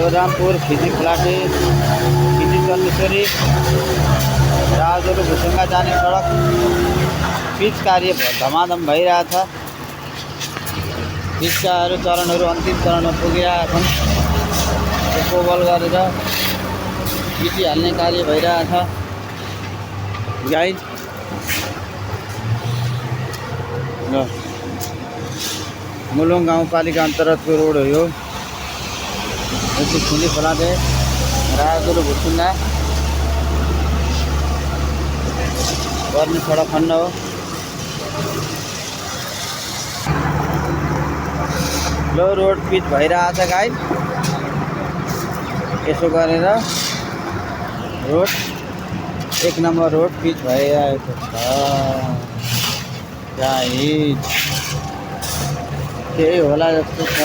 शिवरामपुर खिजी फलाटे खिजी चन्देश्वरी राजोल भुसुङ्गा जाने सडक पिच कार्य धमाधम भइरहेछ। पिचकाहरू चरणहरू अन्तिम चरणमा पुगिरहेका छन्। कोबल गरेर गिटी हाल्ने कार्य भइरहेछ। गाइज मुलुङ गाउँपालिका अन्तर्गतको रोड हो यो। खिजी फलाटे राजोल भुसुङ्गा पर्ने सडक खण्ड हो। लो रोड पिच भइरहेछ गाइस। यसो गरेर रोड 1 नम्बर रोड पिच भइरहेको छ गाइस। केही होला जस्तो छ।